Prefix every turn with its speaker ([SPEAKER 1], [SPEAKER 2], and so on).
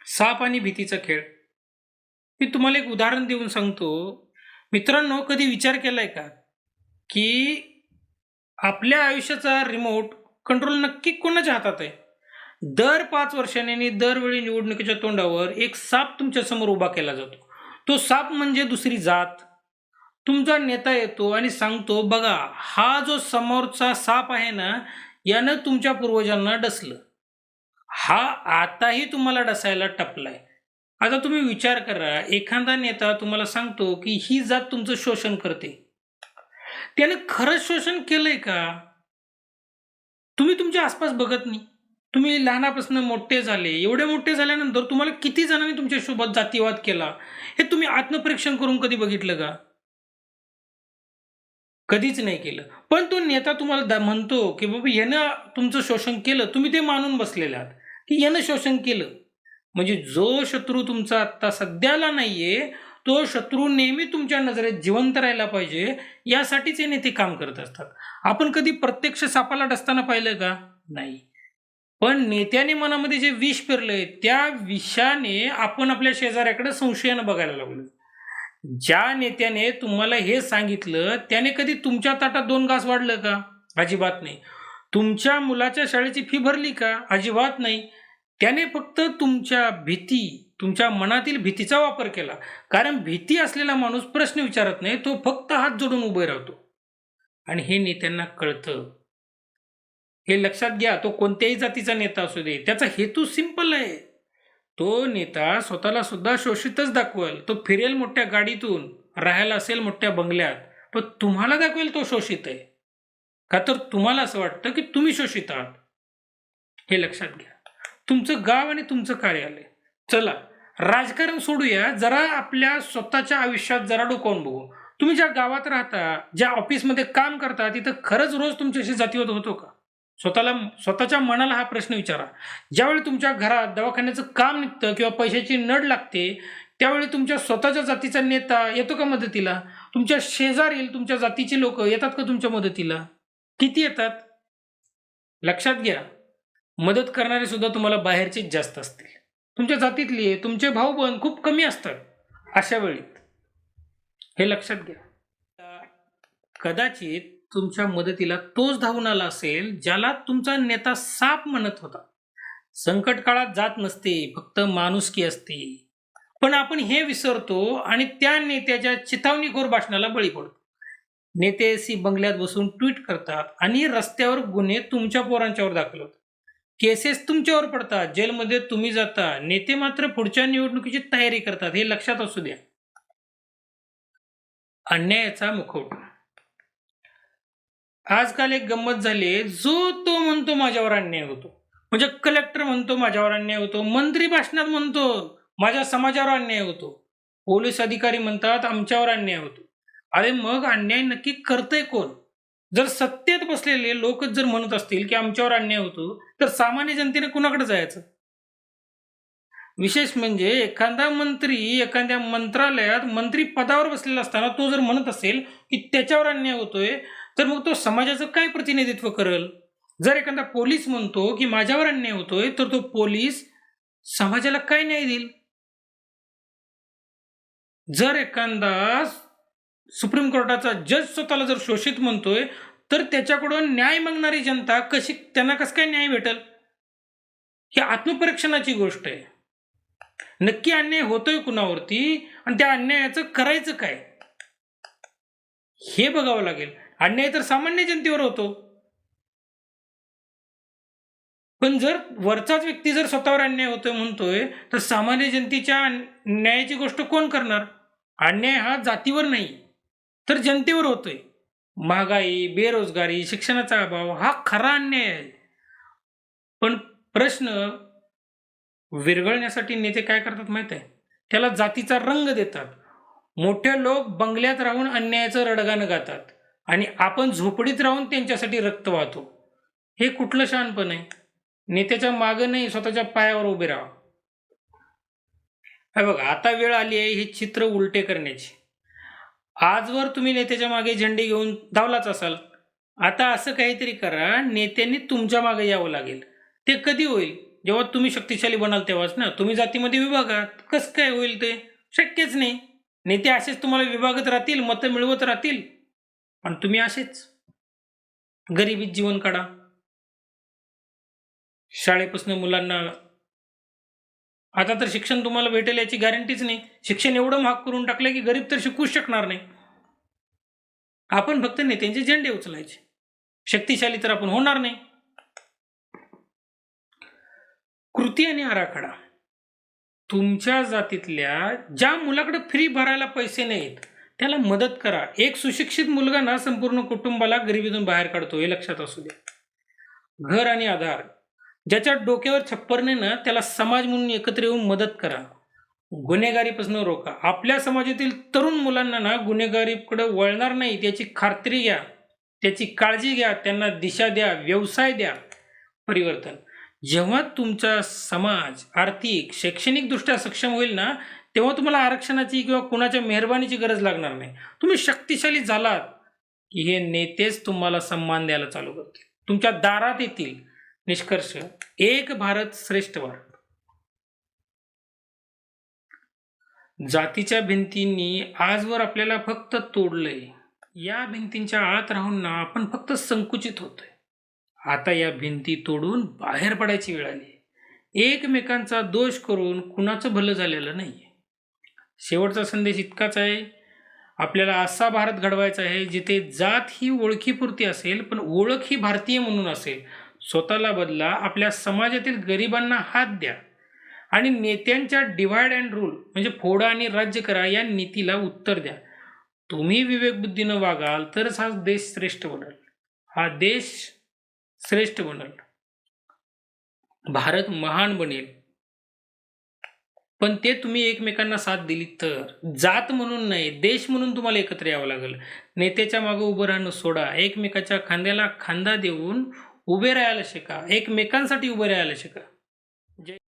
[SPEAKER 1] साप आणि भीतीचा खेळ. मी तुम्हाला एक उदाहरण देऊन सांगतो. मित्रांनो, कधी विचार केलाय का, की आपल्या आयुष्याचा रिमोट कंट्रोल नक्की कोणाच्या हातात आहे? दर 5 वर्षांनी आणि दरवेळी निवडणुकीच्या तोंडावर एक साप तुमच्या समोर उभा केला जातो. तो साप म्हणजे दुसरी जात. तुमचा नेता येतो आणि सांगतो, बघा, हा जो समोरचा साप आहे ना, यानं तुमच्या पूर्वजांना डसलं. हा आताही तुम्हाला डसायला टपलाय. आता तुम्ही विचार करा, एखादा नेता तुम्हाला सांगतो, की ही जात तुमचं शोषण करते. त्याने खरंच शोषण केलंय का? तुम्ही तुमच्या आसपास बघत नाही. तुम्ही लहानापासून मोठे झाले. एवढे मोठे झाल्यानंतर तुम्हाला किती जणांनी तुमच्यासोबत जातीवाद केला, हे तुम्ही आत्मपरीक्षण करून कधी बघितलं का? कधीच नाही केलं. पण तो नेता तुम्हाला म्हणतो, की बाबा ह्यानं तुमचं शोषण केलं. तुम्ही ते मानून बसलेले आहात, की ह्यानं शोषण केलं. म्हणजे जो शत्रू तुमचा आत्ता सध्याला नाहीये, तो शत्रू नेहमी तुमच्या नजरेत जिवंत राहायला पाहिजे, यासाठीच हे नेते काम करत असतात. आपण कधी प्रत्यक्ष सापाला डसताना पाहिलं का? नाही. पण नेत्याने मनामध्ये जे विष पेरलंय, त्या विषाने आपण आपल्या शेजाऱ्याकडे संशयानं बघायला लागलो. ज्या नेत्याने तुम्हाला हे सांगितलं, त्याने कधी तुमच्या ताटात 2 घास वाढलं का? अजिबात नाही. तुमच्या मुलाच्या शाळेची फी भरली का? अजिबात नाही. त्याने फक्त तुमच्या मनातील भीतीचा वापर केला. कारण भीती असलेला माणूस प्रश्न विचारत नाही, तो फक्त हात जोडून उभे राहतो. आणि हे नेत्यांना कळतं. हे लक्षात घ्या, तो कोणत्याही जातीचा नेता असू दे, त्याचा हेतू सिंपल आहे. तो नेता स्वतःला सुद्धा शोषितच दाखवेल. तो फिरेल मोठ्या गाडीतून, राहायला असेल मोठ्या बंगल्यात, पण तुम्हाला दाखवेल तो शोषित आहे. का तर तुम्हाला असं वाटतं, की तुम्ही शोषित आहात. हे लक्षात घ्या. तुमचं गाव आणि तुमचं कार्यालय. चला, राजकारण सोडूया, जरा आपल्या स्वतःच्या आयुष्यात जरा डोकावून बघू. तुम्ही ज्या गावात राहता, ज्या ऑफिसमध्ये काम करता, तिथं खरंच रोज तुमच्याशी जातीवाद होतो का? स्वतःच्या मनाला हा प्रश्न विचारा. ज्यावेळी तुमच्या घरात दवाखान्याचं काम निघतं किंवा पैशाची नड लागते, त्यावेळी तुमच्या स्वतःच्या जातीचा नेता येतो का मदतीला? तुमच्या शेजारील तुमच्या जातीची लोक येतात का तुमच्या मदतीला? किती येतात? लक्षात घ्या, मदत करणारे सुद्धा तुम्हाला बाहेरचेच जास्त असतील. तुमच्या जातीतले तुमचे भाऊ बहीण खूप कमी असतात अशा वेळी. हे लक्षात घ्या. कदाचित तुमच्या मदतीला तोच धावून आला असेल, ज्याला तुमचा नेता साप म्हणत होता. संकट काळात जात नसते, फक्त माणुसकी असते. पण आपण हे विसरतो आणि त्या नेत्याच्या चिथावणीखोर भाषणाला बळी पडतो. नेते एसी बंगल्यात बसून ट्विट करतात आणि रस्त्यावर गुन्हे तुमच्या पोरांच्यावर दाखल होतात. केसेस तुमच्यावर पडतात, जेलमध्ये तुम्ही जाता. नेते मात्र पुढच्या निवडणुकीची तयारी करतात. हे लक्षात असू द्या. अन्यायाचा मुखवटा. आजकाल एक गंमत झाली, जो तो म्हणतो माझ्यावर अन्याय होतो. म्हणजे कलेक्टर म्हणतो माझ्यावर अन्याय होतो, मंत्री भाषणात म्हणतो माझ्या समाजावर अन्याय होतो, पोलीस अधिकारी म्हणतात आमच्यावर अन्याय होतो. अरे मग अन्याय नक्की करतंय कोण? जर सत्तेत बसलेले लोकच जर म्हणत असतील की आमच्यावर अन्याय होतो, तर सामान्य जनतेने कुणाकडे जायचं? विशेष म्हणजे एखादा मंत्री एखाद्या मंत्रालयात मंत्री पदावर बसलेला असताना तो जर म्हणत असेल की त्याच्यावर अन्याय होतोय, तर मग तो समाजाचं काय प्रतिनिधित्व करेल? जर एखादा पोलीस म्हणतो की माझ्यावर अन्याय होतोय, तर तो पोलीस समाजाला काय न्याय देईल? जर एखादा सुप्रीम कोर्टाचा जज स्वतःला जर शोषित म्हणतोय, तर त्याच्याकडून न्याय मागणारी जनता त्यांना कसं काय न्याय भेटेल? ही आत्मपरीक्षणाची गोष्ट आहे. नक्की अन्याय होतोय कुणावरती आणि त्या अन्यायाचं करायचं काय, हे बघावं लागेल. अन्याय तर सामान्य जनतेवर होतो. पण जर वरचाच व्यक्ती जर स्वतःवर अन्याय होतोय म्हणतोय, तर सामान्य जनतेच्या न्यायाची गोष्ट कोण करणार? अन्याय हा जातीवर नाही, तर जनतेवर होतोय. महागाई, बेरोजगारी, शिक्षणाचा अभाव हा खरा अन्याय आहे. पण प्रश्न विरघळण्यासाठी नेते काय करतात माहित आहे? त्याला जातीचा रंग देतात. मोठे लोक बंगल्यात राहून अन्यायाचं रडगाणं गातात आणि आपण झोपडीत राहून त्यांच्यासाठी रक्त वाहतो. हे कुठलं शहाणपण आहे? नेत्याच्या मागं नाही, स्वतःच्या पायावर उभे राहा. हे बघा, आता वेळ आली आहे हे चित्र उलटे करण्याची. आजवर तुम्ही नेत्याच्या मागे झेंडे घेऊन धावलाच असाल. आता असं काहीतरी करा, नेत्यांनी तुमच्या मागे यावं लागेल. ते कधी होईल? जेव्हा तुम्ही शक्तिशाली बनाल तेव्हाच ना. तुम्ही जातीमध्ये विभागात कसं काय होईल ते? शक्यच नाही. नेते असेच तुम्हाला विभागत राहतील, मतं मिळवत राहतील आणि तुम्ही असेच गरिबीत जीवन काढा. शाळेपासून मुलांना आता तर शिक्षण तुम्हाला भेटेल याची गॅरंटीच नाही. शिक्षण एवढं महाग करून टाकलं की गरीब तर शिकूच शकणार नाही. आपण फक्त नेत्यांचे झेंडे उचलायचे. शक्तिशाली तर आपण होणार नाही. कृती आणि आराखडा. तुमच्या जातीतल्या ज्या मुलाकडे फ्री भरायला पैसे नाहीत त्याला मदत करा. एक सुशिक्षित मुलगा ना संपूर्ण कुटुंबाला गरिबीतून बाहेर काढतो, हे लक्षात असू द्या. घर आणि आधार. ज्याच्या डोक्यावर छप्पर नाही ना त्याला समाज म्हणून एकत्र येऊन मदत करा. गुन्हेगारीपासून रोका. आपल्या समाजातील तरुण मुलांना ना गुन्हेगारीकडे वळणार नाही त्याची खात्री घ्या, त्याची काळजी घ्या, त्यांना दिशा द्या, व्यवसाय द्या. परिवर्तन. जेव्हा तुमचा समाज आर्थिक शैक्षणिकदृष्ट्या सक्षम होईल ना तेव्हा तुम्हाला आरक्षणाची किंवा कुणाच्या मेहरबानीची गरज लागणार नाही. तुम्ही शक्तिशाली झालात की हे नेतेच तुम्हाला सन्मान द्यायला चालू करतील, तुमच्या दारात येतील. निष्कर्ष. एक भारत श्रेष्ठ भारत. जातीच्या भिंतींनी आजवर आपल्याला फक्त तोडलंय. या भिंतींच्या आत राहून ना आपण फक्त संकुचित होतोय. आता या भिंती तोडून बाहेर पडायची वेळ आली. एकमेकांचा दोष करून कुणाचं भलं झालेलं नाहीये. शेवटचा संदेश इतकाच आहे, आपल्याला असा भारत घडवायचा आहे जिथे जात ही ओळखीपुरती असेल पण ओळख ही भारतीय म्हणून असेल. स्वतःला बदला, आपल्या समाजातील गरिबांना हात द्या आणि नेत्यांच्या डिव्हाइड अँड रूल म्हणजे फोडा आणि राज्य करा या नीतीला उत्तर द्या. तुम्ही विवेकबुद्धीनं वागाल तरच हा देश श्रेष्ठ बनेल. हा देश श्रेष्ठ बनेल, भारत महान बनेल. पण ते तुम्ही एकमेकांना साथ दिली तर. जात म्हणून नाही, देश म्हणून तुम्हाला एकत्र यावं लागेल. नेत्याच्या मागे उभं राहणं सोडा. एकमेकाच्या खांद्याला खांदा देऊन उभे राहायला शिका. एकमेकांसाठी उभे राहायला शिका. जय